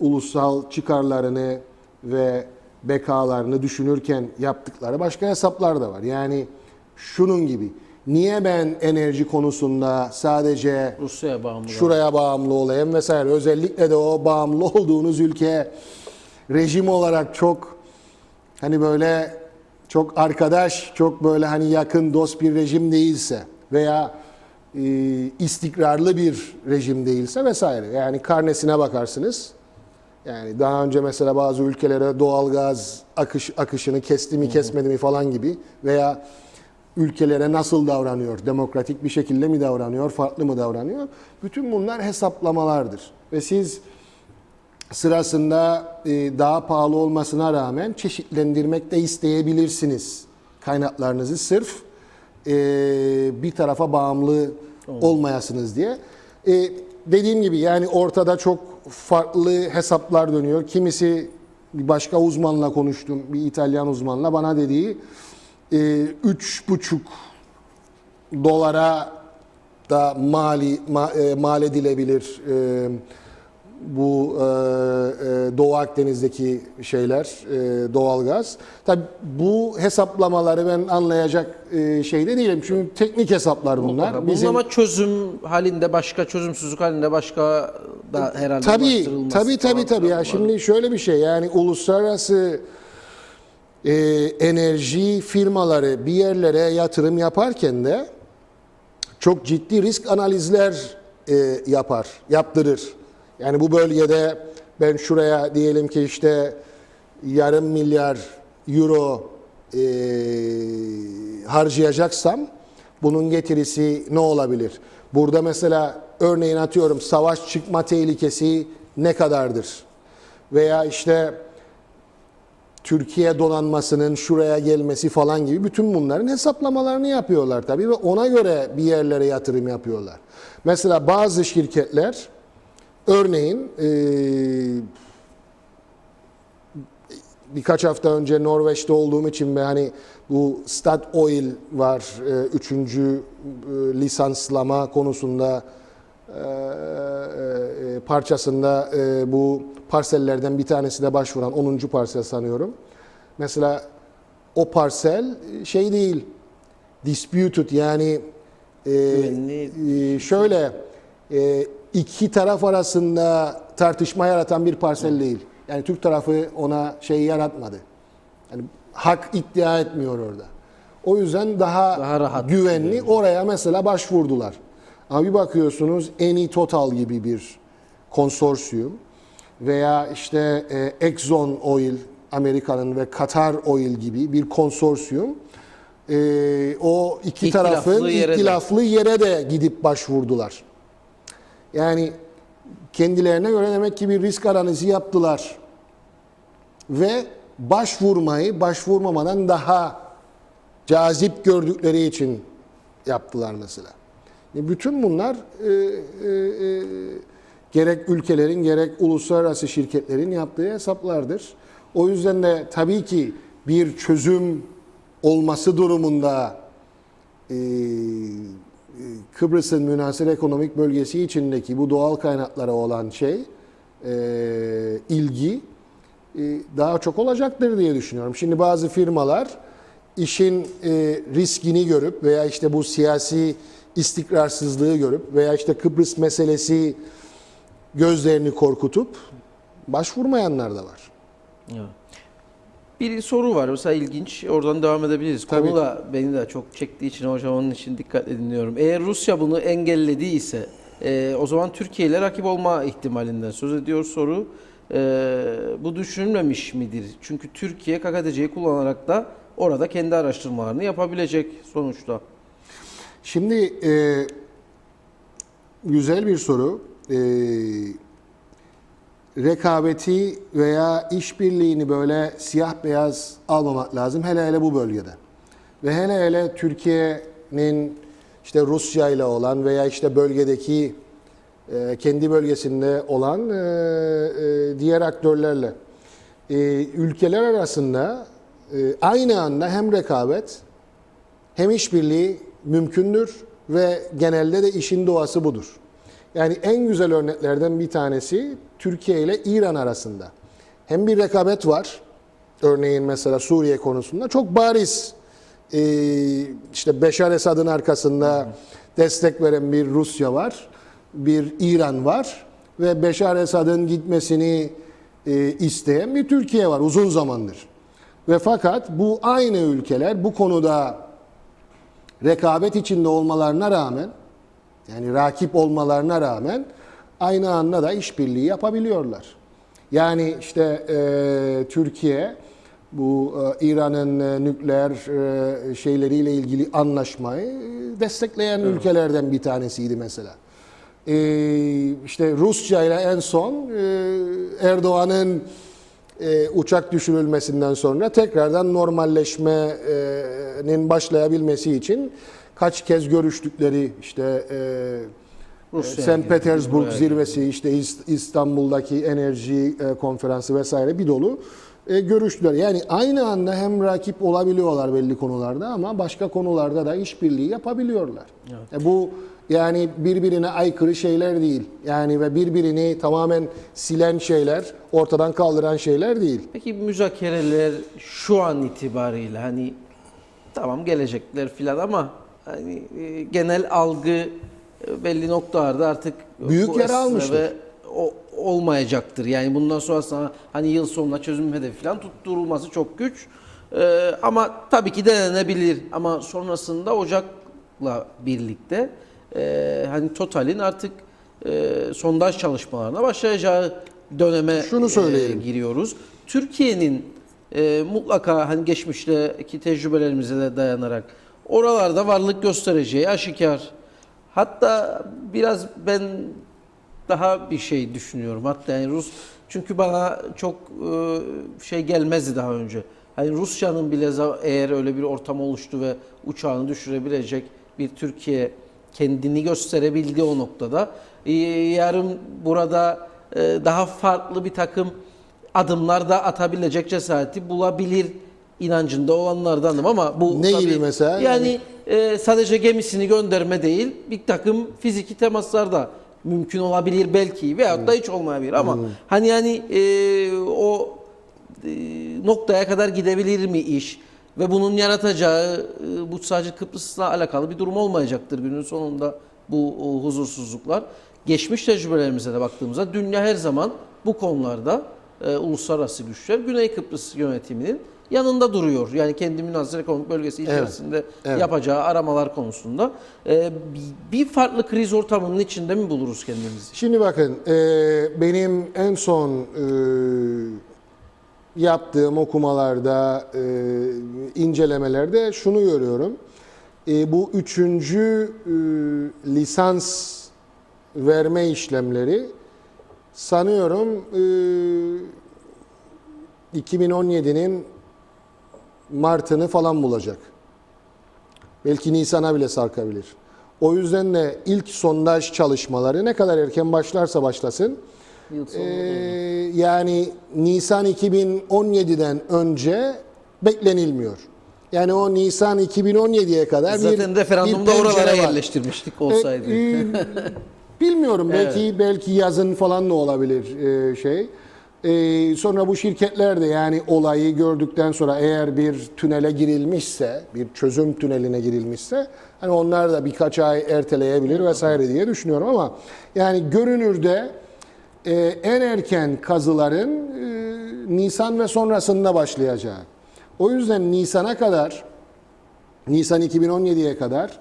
ulusal çıkarlarını ve bekalarını düşünürken yaptıkları başka hesaplar da var. Yani şunun gibi. Niye ben enerji konusunda sadece Rusya'ya bağımlı. şuraya bağımlı olayım vesaire. Özellikle de o bağımlı olduğunuz ülke rejim olarak çok hani böyle çok arkadaş, çok böyle hani yakın dost bir rejim değilse veya istikrarlı bir rejim değilse vesaire. Yani karnesine bakarsınız. Yani daha önce mesela bazı ülkelere doğalgaz akışını kesti mi kesmedi mi falan gibi veya ülkelere nasıl davranıyor? Demokratik bir şekilde mi davranıyor? Farklı mı davranıyor? Bütün bunlar hesaplamalardır. Ve siz sırasında daha pahalı olmasına rağmen çeşitlendirmek de isteyebilirsiniz kaynaklarınızı sırf bir tarafa bağımlı olmayasınız diye. Dediğim gibi yani ortada çok farklı hesaplar dönüyor. Kimisi bir başka uzmanla konuştum, bir İtalyan uzmanla bana dediği 3,5 dolara da mal edilebilir bu Doğu Akdeniz'deki şeyler, doğalgaz. Tabii bu hesaplamaları ben anlayacak şeyde değilim. Çünkü teknik hesaplar bunlar. Bunun ama çözüm halinde başka, çözümsüzlük halinde başka da herhalde Tabii. Ya şimdi şöyle bir şey yani uluslararası enerji firmaları bir yerlere yatırım yaparken de çok ciddi risk analizler yaptırır. Yani bu bölgede ben şuraya diyelim ki işte yarım milyar euro harcayacaksam bunun getirisi ne olabilir? Burada mesela örneğin atıyorum savaş çıkma tehlikesi ne kadardır? Veya işte Türkiye donanmasının şuraya gelmesi falan gibi bütün bunların hesaplamalarını yapıyorlar tabii ve ona göre bir yerlere yatırım yapıyorlar. Mesela bazı şirketler örneğin birkaç hafta önce Norveç'te olduğum için ve hani bu Statoil var, üçüncü lisanslama konusunda parçasında bu parsellerden bir tanesine başvuran 10. parsel sanıyorum. Mesela o parsel şey değil, disputed yani şöyle iki taraf arasında tartışma yaratan bir parsel değil. Yani Türk tarafı ona şey yaratmadı. Yani hak iddia etmiyor orada. O yüzden daha rahat güvenli oraya mesela başvurdular. Ama bir bakıyorsunuz Eni Total gibi bir konsorsiyum veya işte Exxon Oil Amerika'nın ve Qatar Oil gibi bir konsorsiyum o iki tarafın ihtilaflı yere de gidip başvurdular. Yani kendilerine göre demek ki bir risk analizi yaptılar. Ve başvurmamadan daha cazip gördükleri için yaptılar mesela. Bütün bunlar gerek ülkelerin gerek uluslararası şirketlerin yaptığı hesaplardır. O yüzden de tabii ki bir çözüm olması durumunda Kıbrıs'ın münhasır ekonomik bölgesi içindeki bu doğal kaynaklara olan ilgi daha çok olacaktır diye düşünüyorum. Şimdi bazı firmalar işin riskini görüp veya işte bu siyasi istikrarsızlığı görüp veya işte Kıbrıs meselesi gözlerini korkutup başvurmayanlar da var. Evet. Bir soru var mesela ilginç. Oradan devam edebiliriz. Tabii. Konu da beni de çok çektiği için hocam onun için dikkatle dinliyorum. Eğer Rusya bunu engellediyse o zaman Türkiye ile rakip olma ihtimalinden söz ediyor soru. Bu düşünülmemiş midir? Çünkü Türkiye KKTC'yi kullanarak da orada kendi araştırmalarını yapabilecek sonuçta. Şimdi güzel bir soru. Rekabeti veya işbirliğini böyle siyah beyaz almamak lazım. Hele hele bu bölgede. Ve hele hele Türkiye'nin işte Rusya ile olan veya işte bölgedeki kendi bölgesinde olan diğer aktörlerle ülkeler arasında aynı anda hem rekabet hem işbirliği mümkündür ve genelde de işin doğası budur. Yani en güzel örneklerden bir tanesi Türkiye ile İran arasında. Hem bir rekabet var, örneğin mesela Suriye konusunda çok bariz işte Beşar Esad'ın arkasında destek veren bir Rusya var, bir İran var ve Beşar Esad'ın gitmesini isteyen bir Türkiye var uzun zamandır. Ve fakat bu aynı ülkeler bu konuda rekabet içinde olmalarına rağmen, yani rakip olmalarına rağmen aynı anda da işbirliği yapabiliyorlar. Yani işte Türkiye bu İran'ın nükleer şeyleriyle ilgili anlaşmayı destekleyen ülkelerden bir tanesiydi mesela. İşte Rusya ile en son Erdoğan'ın uçak düşürülmesinden sonra tekrardan normalleşmenin başlayabilmesi için kaç kez görüştükleri işte St. Petersburg zirvesi, işte İstanbul'daki enerji konferansı vesaire bir dolu görüştüler. Yani aynı anda hem rakip olabiliyorlar belli konularda ama başka konularda da işbirliği yapabiliyorlar. Evet. Bu yani birbirine aykırı şeyler değil. Yani ve birbirini tamamen silen şeyler, ortadan kaldıran şeyler değil. Peki müzakereler şu an itibariyle hani tamam gelecekler filan ama hani genel algı belli noktalarda artık büyük yer almıştır. Ve olmayacaktır. Yani bundan sonrasında hani yıl sonuna çözüm hedefi falan tutturulması çok güç. Ama tabii ki denenebilir. Ama sonrasında Ocak'la birlikte hani Total'in artık sondaj çalışmalarına başlayacağı döneme giriyoruz. Türkiye'nin mutlaka hani geçmişteki tecrübelerimize de dayanarak oralarda varlık göstereceği aşikar. Hatta biraz ben daha bir şey düşünüyorum. Hatta yani çünkü bana çok şey gelmezdi daha önce. Hani Rusya'nın bile eğer öyle bir ortam oluştu ve uçağını düşürebilecek bir Türkiye kendini gösterebildi o noktada. Yarın burada daha farklı bir takım adımlar da atabilecek cesareti bulabilir inancında olanlardanım ama bu Ne tabii, gibi mesela? yani sadece gemisini gönderme değil, bir takım fiziki temaslar da mümkün olabilir belki veyahut da hiç olmayabilir ama hani yani o noktaya kadar gidebilir mi iş ve bunun yaratacağı bu sadece Kıbrıs'la alakalı bir durum olmayacaktır günün sonunda bu huzursuzluklar. Geçmiş tecrübelerimize de baktığımızda dünya her zaman bu konularda uluslararası güçler Güney Kıbrıs yönetiminin yanında duruyor. Yani kendi münhasır ekonomik bölgesi içerisinde yapacağı aramalar konusunda. Bir farklı kriz ortamının içinde mi buluruz kendimizi? Şimdi bakın, benim en son yaptığım okumalarda, incelemelerde şunu görüyorum. Bu üçüncü lisans verme işlemleri sanıyorum 2017'nin Mart'ını falan bulacak. Belki Nisan'a bile sarkabilir. O yüzden de ilk sondaj çalışmaları ne kadar erken başlarsa başlasın, yani Nisan 2017'den önce beklenilmiyor. Yani o Nisan 2017'ye kadar zaten referandumda pencere oralara var. yerleştirmiştik olsaydı. Bilmiyorum, belki yazın falan da olabilir şey. Sonra bu şirketler de yani olayı gördükten sonra eğer bir tünele girilmişse, bir çözüm tüneline girilmişse hani onlar da birkaç ay erteleyebilir vesaire diye düşünüyorum ama yani görünürde en erken kazıların Nisan ve sonrasında başlayacağı. O yüzden Nisan 2017'ye kadar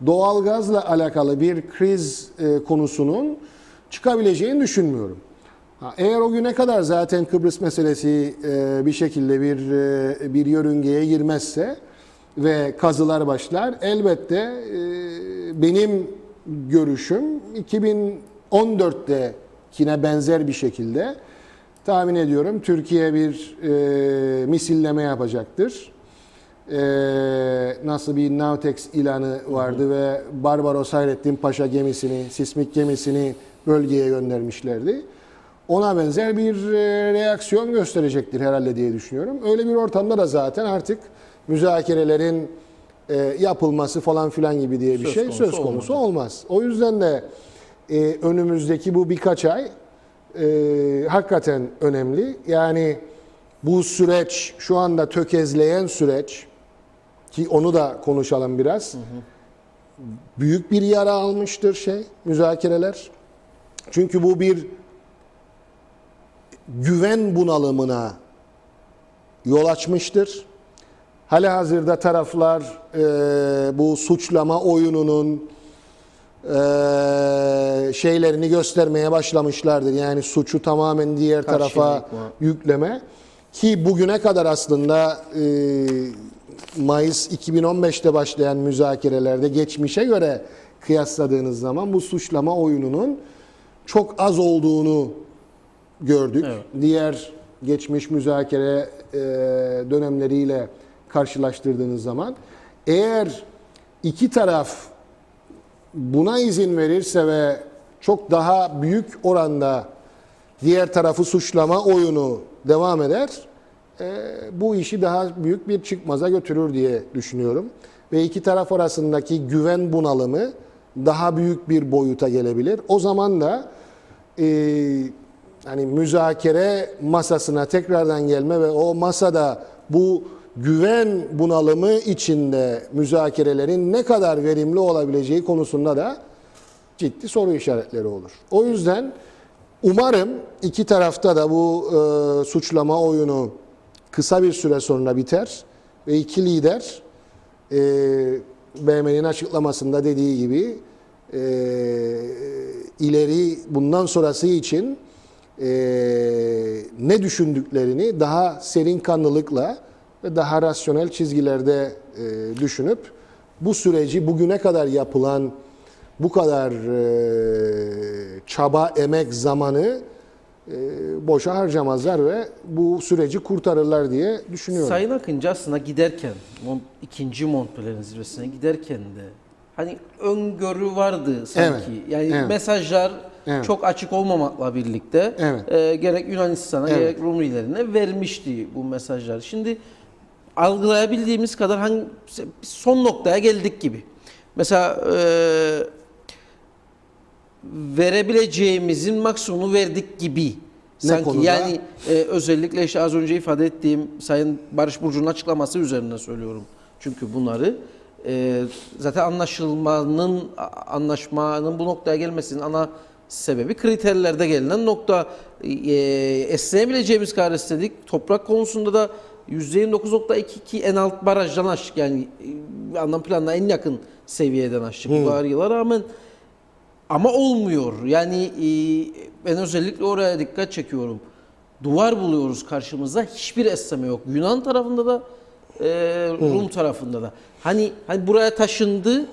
doğalgazla alakalı bir kriz konusunun çıkabileceğini düşünmüyorum. Eğer o güne kadar zaten Kıbrıs meselesi bir şekilde bir yörüngeye girmezse ve kazılar başlar, elbette benim görüşüm 2014'te yine benzer bir şekilde tahmin ediyorum Türkiye bir misilleme yapacaktır. Nasıl bir Navtex ilanı vardı ve Barbaros Hayrettin Paşa gemisini, sismik gemisini bölgeye göndermişlerdi. Ona benzer bir reaksiyon gösterecektir herhalde diye düşünüyorum. Öyle bir ortamda da zaten artık müzakerelerin yapılması falan filan gibi diye bir şey söz konusu olmaz. O yüzden de önümüzdeki bu birkaç ay hakikaten önemli. Yani bu süreç şu anda tökezleyen süreç ki onu da konuşalım biraz. Büyük bir yara almıştır müzakereler. Çünkü bu bir güven bunalımına yol açmıştır. Halihazırda taraflar bu suçlama oyununun şeylerini göstermeye başlamışlardır. Yani suçu tamamen diğer tarafa yükleme. Ki bugüne kadar aslında Mayıs 2015'te başlayan müzakerelerde geçmişe göre kıyasladığınız zaman bu suçlama oyununun çok az olduğunu gördük. Evet. Diğer geçmiş müzakere dönemleriyle karşılaştırdığınız zaman eğer iki taraf buna izin verirse ve çok daha büyük oranda diğer tarafı suçlama oyunu devam eder, bu işi daha büyük bir çıkmaza götürür diye düşünüyorum. Ve iki taraf arasındaki güven bunalımı daha büyük bir boyuta gelebilir. O zaman da hani müzakere masasına tekrardan gelme ve o masada bu güven bunalımı içinde müzakerelerin ne kadar verimli olabileceği konusunda da ciddi soru işaretleri olur. O yüzden umarım iki tarafta da bu suçlama oyunu kısa bir süre sonra biter ve iki lider BM'nin açıklamasında dediği gibi ileri bundan sonrası için ne düşündüklerini daha serin kanlılıkla ve daha rasyonel çizgilerde düşünüp bu süreci bugüne kadar yapılan bu kadar çaba, emek, zamanı boşa harcamazlar ve bu süreci kurtarırlar diye düşünüyorum. Sayın Akıncı aslında giderken, ikinci Montpellier'in zirvesine giderken de hani öngörü vardı sanki. Evet, Yani evet. mesajlar Evet. çok açık olmamakla birlikte Evet. gerek Yunanistan'a Evet. gerek Rumelilerine vermişti bu mesajlar. Şimdi algılayabildiğimiz kadar son noktaya geldik gibi. Mesela verebileceğimizin maksimumunu verdik gibi. Sanki konuda? yani özellikle işte az önce ifade ettiğim Sayın Barış Burcu'nun açıklaması üzerinden söylüyorum. Çünkü bunları zaten anlaşmanın bu noktaya gelmesinin ana sebebi kriterlerde gelinen nokta. Esneyebileceğimiz kadar istedik. Toprak konusunda da %29.22 en alt barajdan aştık. Yani anlam planına en yakın seviyeden aştık bu kadar yıla rağmen. Ama olmuyor. Yani ben özellikle oraya dikkat çekiyorum. Duvar buluyoruz karşımızda. Hiçbir esneme yok. Yunan tarafında da Rum tarafında da. Hani buraya taşındı.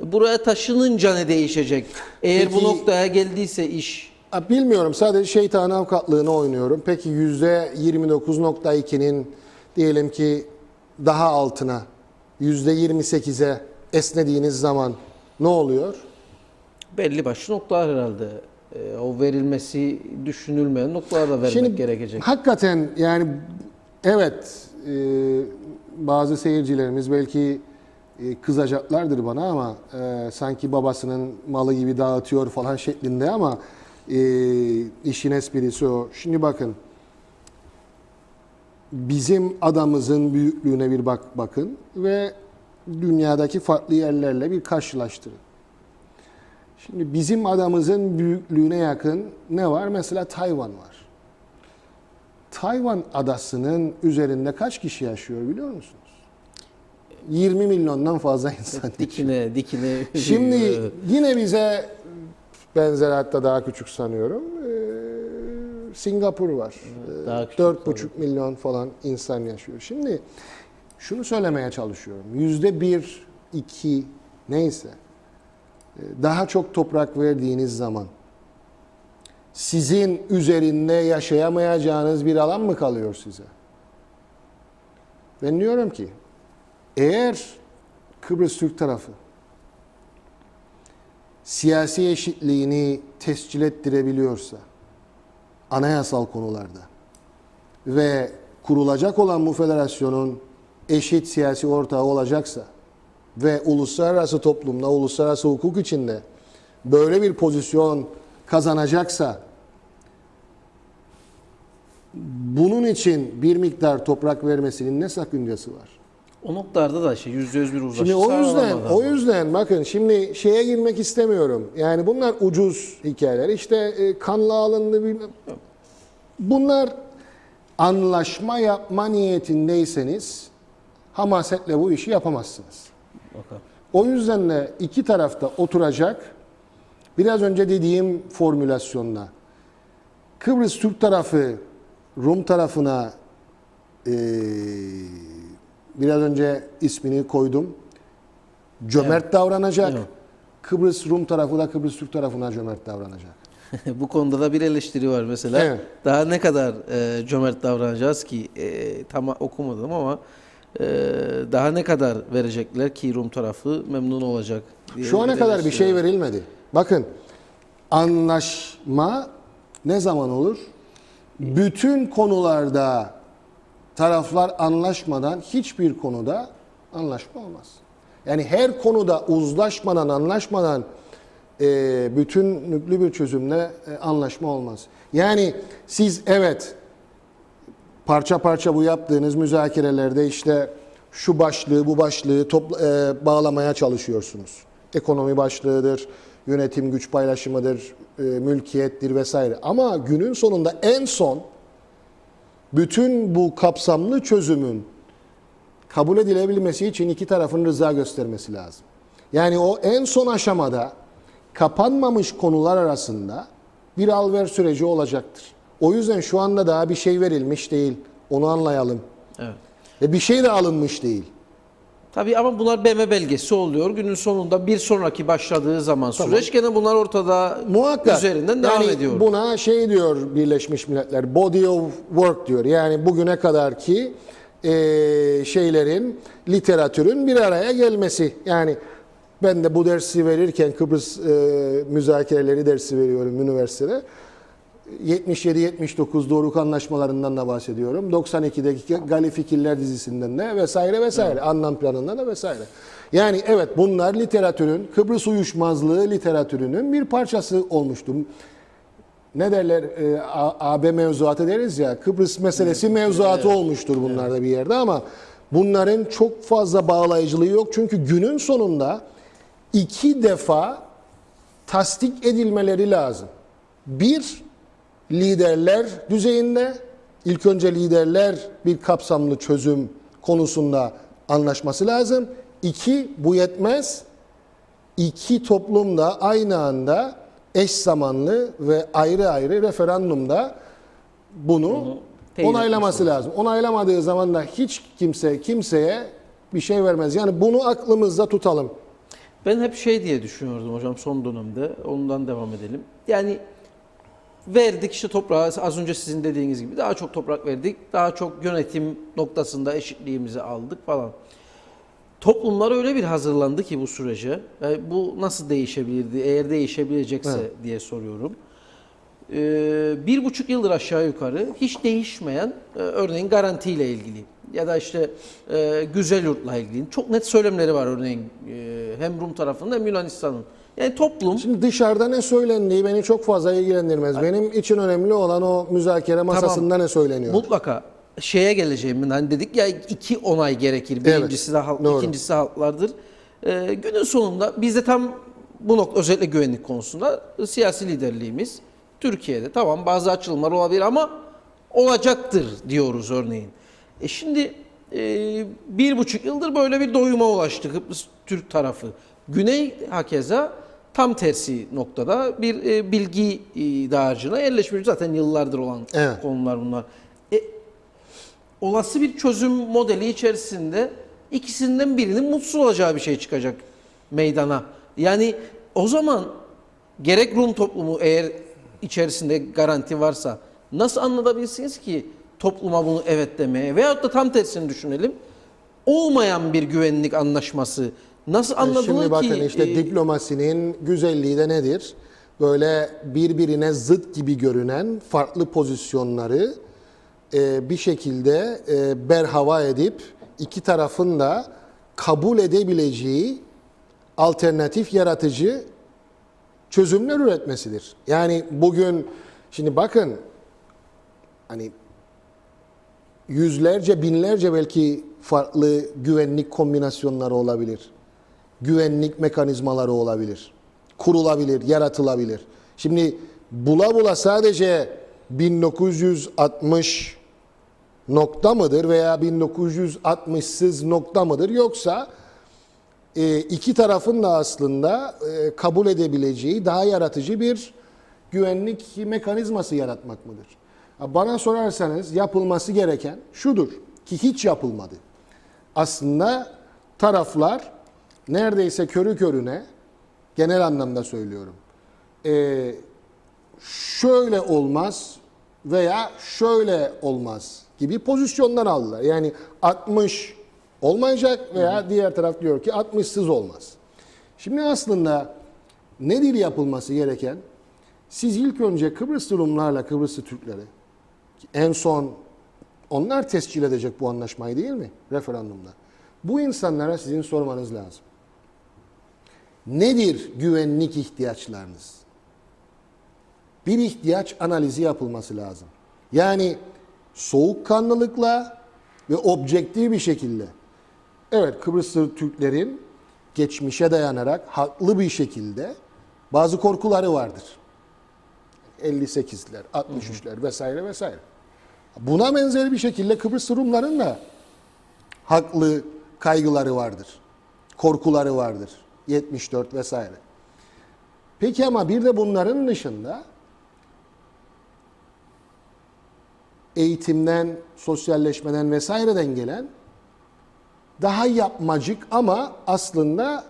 Buraya taşınınca ne değişecek? Eğer Peki, bu noktaya geldiyse iş. bilmiyorum. Sadece şeytan avukatlığını oynuyorum. Peki %29.2'nin diyelim ki daha altına %28'e esnediğiniz zaman ne oluyor? Belli başlı noktalar herhalde. O verilmesi düşünülmeyen noktalar da vermek gerekecek. Hakikaten yani evet, bazı seyircilerimiz belki kızacaklardır bana ama sanki babasının malı gibi dağıtıyor falan şeklinde ama işin esprisi o. Şimdi bakın, bizim adamızın büyüklüğüne bir bakın ve dünyadaki farklı yerlerle bir karşılaştırın. Şimdi bizim adamızın büyüklüğüne yakın ne var? Mesela Tayvan var. Tayvan adasının üzerinde kaç kişi yaşıyor biliyor musunuz? 20 milyondan fazla insan yaşıyor. Dikine. Şimdi yine bize benzer, hatta daha küçük sanıyorum. Singapur var. Daha küçük 4,5 milyon falan insan yaşıyor. Şimdi şunu söylemeye çalışıyorum. %1, 2 neyse daha çok toprak verdiğiniz zaman sizin üzerinde yaşayamayacağınız bir alan mı kalıyor size? Ben diyorum ki eğer Kıbrıs Türk tarafı siyasi eşitliğini tescil ettirebiliyorsa anayasal konularda ve kurulacak olan bu federasyonun eşit siyasi ortağı olacaksa ve uluslararası toplumda, uluslararası hukuk içinde böyle bir pozisyon kazanacaksa bunun için bir miktar toprak vermesinin ne sakıncası var? O noktalarda da %100 bir uzlaşı Şimdi sağlanamadı. o yüzden bakın, şimdi şeye girmek istemiyorum. Yani bunlar ucuz hikayeler. İşte kanla alındı bilmem. Bunlar anlaşma yapma niyetindeyseniz hamasetle bu işi yapamazsınız. Okay. O yüzden de iki tarafta oturacak, biraz önce dediğim formülasyonla Kıbrıs Türk tarafı Rum tarafına biraz önce ismini koydum, cömert davranacak. Evet. Kıbrıs Rum tarafı da Kıbrıs Türk tarafına cömert davranacak. Bu konuda da bir eleştiri var mesela. Evet. Daha ne kadar cömert davranacağız ki tam okumadım ama daha ne kadar verecekler ki Rum tarafı memnun olacak diye Şu ana kadar bir eleştiri şey var. verilmedi. Bakın, anlaşma ne zaman olur? Bütün konularda taraflar anlaşmadan hiçbir konuda anlaşma olmaz. Yani her konuda uzlaşmadan, anlaşmadan bütünlüklü bir çözümle anlaşma olmaz. Yani siz evet parça parça bu yaptığınız müzakerelerde işte şu başlığı bu başlığı bağlamaya çalışıyorsunuz. Ekonomi başlığıdır, yönetim güç paylaşımıdır, mülkiyettir vesaire. Ama günün sonunda en son bütün bu kapsamlı çözümün kabul edilebilmesi için iki tarafın rıza göstermesi lazım. Yani o en son aşamada kapanmamış konular arasında bir al-ver süreci olacaktır. O yüzden şu anda daha bir şey verilmiş değil. Onu anlayalım. Evet. Ve bir şey de alınmış değil. Tabii ama bunlar BM belgesi oluyor. Günün sonunda bir sonraki başladığı zaman süreç gene bunlar ortada Muhakkak. üzerinden devam Yani ediyor. buna şey diyor Birleşmiş Milletler, body of work diyor. Yani bugüne kadarki şeylerin, literatürün bir araya gelmesi. Yani ben de bu dersi verirken Kıbrıs müzakereleri dersi veriyorum üniversitede. 77-79 Doruk Anlaşmalarından da bahsediyorum. 92'deki Gali Fikirler dizisinden de vesaire vesaire. Evet. Anlam planından da vesaire. Yani evet bunlar literatürün, Kıbrıs uyuşmazlığı literatürünün bir parçası olmuştur. Ne derler, AB mevzuatı deriz ya, Kıbrıs meselesi mevzuatı olmuştur bunlarda bir yerde ama bunların çok fazla bağlayıcılığı yok. Çünkü günün sonunda 2 defa tasdik edilmeleri lazım. Bir, liderler düzeyinde, ilk önce liderler bir kapsamlı çözüm konusunda anlaşması lazım. 2, bu yetmez. 2 toplum da aynı anda eş zamanlı ve ayrı ayrı referandumda bunu onaylaması lazım. Onaylamadığı zaman da hiç kimse kimseye bir şey vermez. Yani bunu aklımızda tutalım. Ben hep şey diye düşünüyordum hocam son dönemde. Ondan devam edelim. Yani verdik işte toprağı, az önce sizin dediğiniz gibi daha çok toprak verdik. Daha çok yönetim noktasında eşitliğimizi aldık falan. Toplumlar öyle bir hazırlandı ki bu sürece. Bu nasıl değişebilirdi? Eğer değişebilecekse diye soruyorum. 1,5 yıldır aşağı yukarı hiç değişmeyen örneğin garantiyle ilgili ya da işte güzel yurtla ilgili çok net söylemleri var örneğin hem Rum tarafında hem Yunanistan'ın. Yani toplum... Şimdi dışarıda ne söylendiği beni çok fazla ilgilendirmez. Benim için önemli olan o müzakere masasında ne söyleniyor. Mutlaka şeye geleceğim. Hani dedik ya 2 onay gerekir. Birincisi de halk, ikincisi halklardır. Günün sonunda biz de tam bu nokta özellikle güvenlik konusunda siyasi liderliğimiz Türkiye'de tamam bazı açılımlar olabilir ama olacaktır diyoruz örneğin. Şimdi 1,5 yıldır böyle bir doyuma ulaştı Kıbrıs Türk tarafı. Güney hakeza tam tersi noktada bir bilgi dağarcığına yerleşmiş. Zaten yıllardır olan konular bunlar. Olası bir çözüm modeli içerisinde ikisinden birinin mutsuz olacağı bir şey çıkacak meydana. Yani o zaman gerek Rum toplumu eğer içerisinde garanti varsa nasıl anlatabilirsiniz ki topluma bunu evet demeye veyahut da tam tersini düşünelim. Olmayan bir güvenlik anlaşması nasıl anladınız ki? Şimdi bakın işte diplomasinin güzelliği de nedir? Böyle birbirine zıt gibi görünen farklı pozisyonları bir şekilde berhava edip iki tarafın da kabul edebileceği alternatif yaratıcı çözümler üretmesidir. Yani bugün şimdi bakın hani yüzlerce, binlerce belki farklı güvenlik kombinasyonları olabilir. Güvenlik mekanizmaları olabilir. Kurulabilir, yaratılabilir. Şimdi bula bula sadece 1960 nokta mıdır veya 1960'sız nokta mıdır yoksa iki tarafın da aslında kabul edebileceği daha yaratıcı bir güvenlik mekanizması yaratmak mıdır? Bana sorarsanız yapılması gereken şudur ki hiç yapılmadı. Aslında taraflar neredeyse körü körüne, genel anlamda söylüyorum, şöyle olmaz veya şöyle olmaz gibi pozisyonlar aldılar. Yani 60 olmayacak veya diğer taraf diyor ki 60'sız olmaz. Şimdi aslında nedir yapılması gereken? Siz ilk önce Kıbrıslı Rumlarla Kıbrıslı Türkleri, en son onlar tescil edecek bu anlaşmayı değil mi referandumda? Bu insanlara sizin sormanız lazım. Nedir güvenlik ihtiyaçlarınız? Bir ihtiyaç analizi yapılması lazım. Yani soğukkanlılıkla ve objektif bir şekilde. Evet, Kıbrıslı Türklerin geçmişe dayanarak haklı bir şekilde bazı korkuları vardır. 58'ler, 63'ler vesaire vesaire. Buna benzer bir şekilde Kıbrıs Rumların da haklı kaygıları vardır. Korkuları vardır. 74 vesaire. Peki ama bir de bunların dışında eğitimden, sosyalleşmeden vesaireden gelen daha yapmacık ama aslında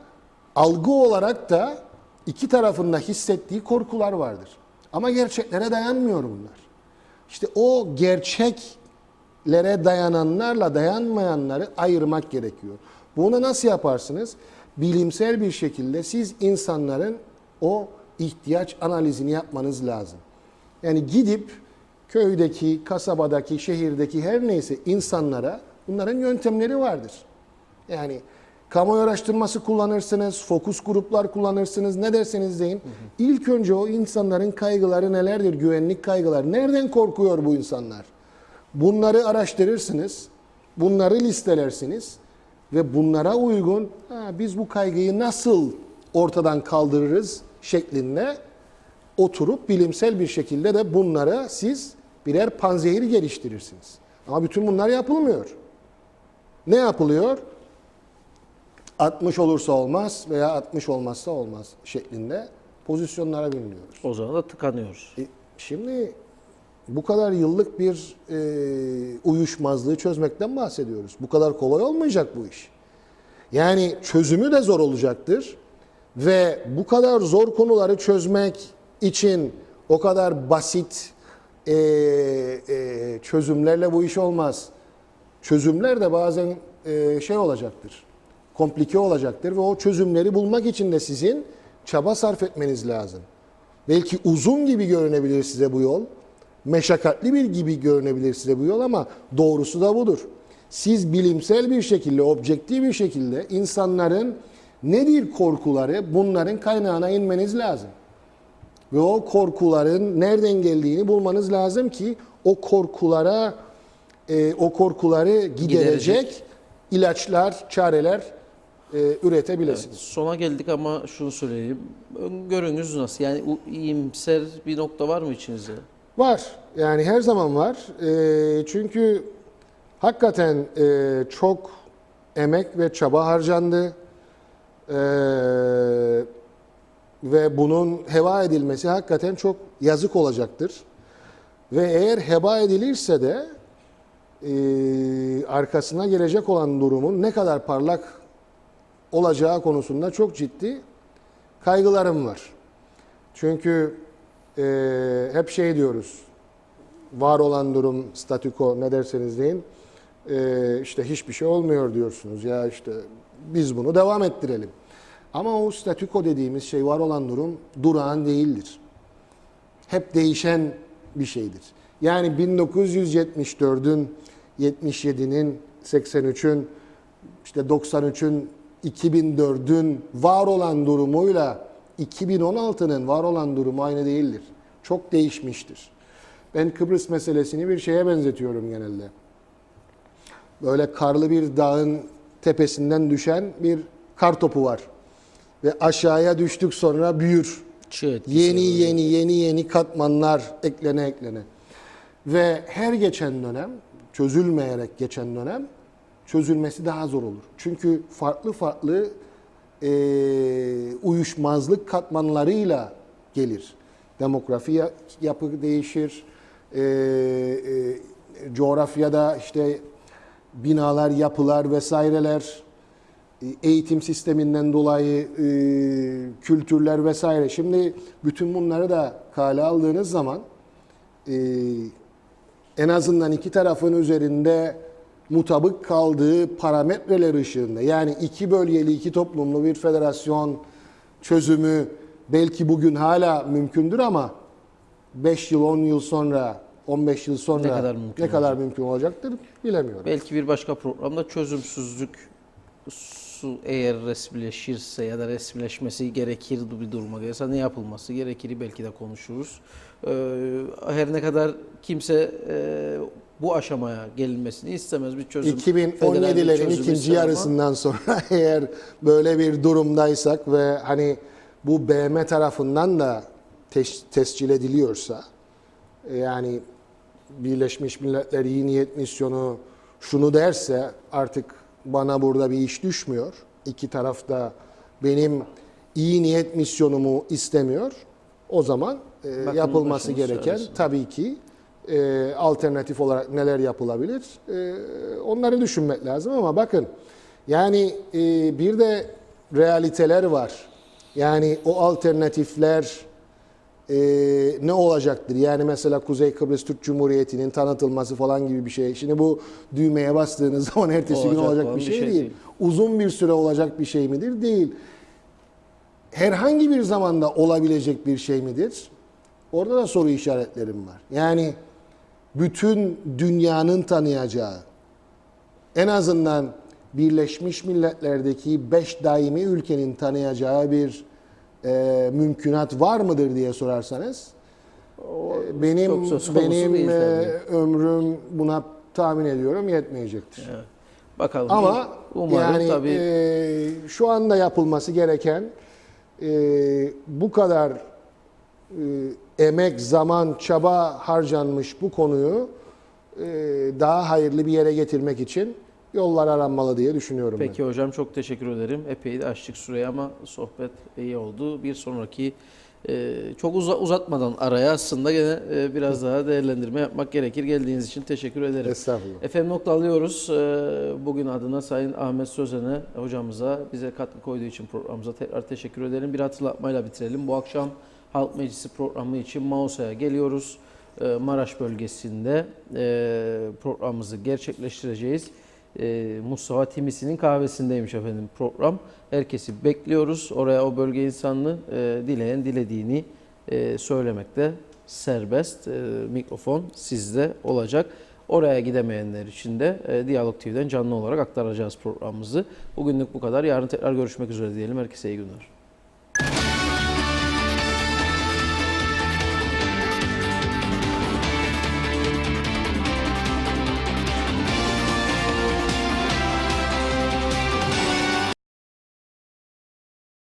algı olarak da iki tarafında hissettiği korkular vardır. Ama gerçeklere dayanmıyor bunlar. İşte o gerçeklere dayananlarla dayanmayanları ayırmak gerekiyor. Bunu nasıl yaparsınız? Bilimsel bir şekilde siz insanların o ihtiyaç analizini yapmanız lazım. Yani gidip köydeki, kasabadaki, şehirdeki her neyse insanlara bunların yöntemleri vardır. Yani kamuoyu araştırması kullanırsınız, fokus gruplar kullanırsınız, ne derseniz deyin. İlk önce o insanların kaygıları nelerdir, güvenlik kaygıları, nereden korkuyor bu insanlar? Bunları araştırırsınız, bunları listelersiniz ve bunlara uygun biz bu kaygıyı nasıl ortadan kaldırırız şeklinde oturup bilimsel bir şekilde de bunlara siz birer panzehir geliştirirsiniz. Ama bütün bunlar yapılmıyor. Ne yapılıyor? 60 olursa olmaz veya 60 olmazsa olmaz şeklinde pozisyonlara biniliyoruz. O zaman da tıkanıyoruz. Şimdi bu kadar yıllık bir uyuşmazlığı çözmekten bahsediyoruz. Bu kadar kolay olmayacak bu iş. Yani çözümü de zor olacaktır. Ve bu kadar zor konuları çözmek için o kadar basit çözümlerle bu iş olmaz. Çözümler de bazen şey olacaktır, komplike olacaktır ve o çözümleri bulmak için de sizin çaba sarf etmeniz lazım. Belki uzun gibi görünebilir size bu yol, meşakkatli bir gibi görünebilir size bu yol ama doğrusu da budur. Siz bilimsel bir şekilde, objektif bir şekilde insanların nedir korkuları, bunların kaynağına inmeniz lazım. Ve o korkuların nereden geldiğini bulmanız lazım ki o korkuları giderecek ilaçlar, çareler üretebilirsiniz. Evet, sona geldik ama şunu söyleyeyim. Öngörünüz nasıl? Yani iyimser bir nokta var mı içinizde? Var. Yani her zaman var. Çünkü hakikaten çok emek ve çaba harcandı. Ve bunun heba edilmesi hakikaten çok yazık olacaktır. Ve eğer heba edilirse de arkasına gelecek olan durumun ne kadar parlak olacağı konusunda çok ciddi kaygılarım var. Çünkü hep şey diyoruz, var olan durum, statüko ne derseniz deyin, işte hiçbir şey olmuyor diyorsunuz. Ya işte biz bunu devam ettirelim. Ama o statüko dediğimiz şey, var olan durum durağan değildir. Hep değişen bir şeydir. Yani 1974'ün, 77'nin, 83'ün, işte 93'ün, 2004'ün var olan durumuyla 2016'nın var olan durumu aynı değildir. Çok değişmiştir. Ben Kıbrıs meselesini bir şeye benzetiyorum genelde. Böyle karlı bir dağın tepesinden düşen bir kar topu var. Ve aşağıya düştük sonra büyür. Yeni katmanlar eklene. Ve her geçen dönem, çözülmeyerek geçen dönem, çözülmesi daha zor olur. Çünkü farklı uyuşmazlık katmanlarıyla gelir. Demografi yapı değişir, coğrafyada işte binalar, yapılar vesaireler, eğitim sisteminden dolayı kültürler vesaire. Şimdi bütün bunları da kale aldığınız zaman en azından iki tarafın üzerinde mutabık kaldığı parametreler ışığında, yani iki bölgeli, iki toplumlu bir federasyon çözümü belki bugün hala mümkündür ama 5 yıl, 10 yıl sonra, 15 yıl sonra ne kadar mümkün olacaktır bilemiyorum. Belki bir başka programda çözümsüzlük eğer resmileşirse ya da resmileşmesi gerekir bir duruma gelirse ne yapılması gerekir belki de konuşuruz. Her ne kadar kimse bu aşamaya gelinmesini istemez, bir çözüm. 2017'lerin ikinci yarısından sonra eğer böyle bir durumdaysak ve hani bu BM tarafından da tescil ediliyorsa, yani Birleşmiş Milletler İyi Niyet Misyonu şunu derse artık bana burada bir iş düşmüyor. İki taraf da benim iyi niyet misyonumu istemiyor. O zaman yapılması gereken tabii ki alternatif olarak neler yapılabilir onları düşünmek lazım ama bakın Yani bir de realiteler var. Yani o alternatifler ne olacaktır? Yani mesela Kuzey Kıbrıs Türk Cumhuriyeti'nin tanıtılması falan gibi bir şey. Şimdi bu düğmeye bastığınız zaman ertesi gün olacak olan bir şey değil. Uzun bir süre olacak bir şey midir? Değil. Herhangi bir zamanda olabilecek bir şey midir? Orada da soru işaretlerim var. Yani bütün dünyanın tanıyacağı, en azından Birleşmiş Milletler'deki 5 daimi ülkenin tanıyacağı bir mümkünat var mıdır diye sorarsanız, çok söz konusu değil tabii. ömrüm buna tahmin ediyorum yetmeyecektir. Evet. Bakalım. Ama umarım yani tabii şu anda yapılması gereken bu kadar emek, zaman, çaba harcanmış bu konuyu daha hayırlı bir yere getirmek için yollar aranmalı diye düşünüyorum ben. peki hocam, çok teşekkür ederim. Epey de açtık süreyi ama sohbet iyi oldu. Bir sonraki çok uzatmadan araya aslında gene biraz daha değerlendirme yapmak gerekir. Geldiğiniz için teşekkür ederim. Estağfurullah. Efendim, noktalıyoruz. Bugün adına Sayın Ahmet Sözen'e, hocamıza, bize katkı koyduğu için programımıza tekrar teşekkür ederim. Bir hatırlatmayla bitirelim. Bu akşam Halk Meclisi programı için Mausa'ya geliyoruz. Maraş bölgesinde programımızı gerçekleştireceğiz. Mustafa Timisi'nin kahvesindeymiş efendim program. Herkesi bekliyoruz. Oraya, o bölge insanını dileyen dilediğini söylemekte serbest. Mikrofon sizde olacak. Oraya gidemeyenler için de Diyalog TV'den canlı olarak aktaracağız programımızı. Bugünlük bu kadar. Yarın tekrar görüşmek üzere diyelim. Herkese iyi günler.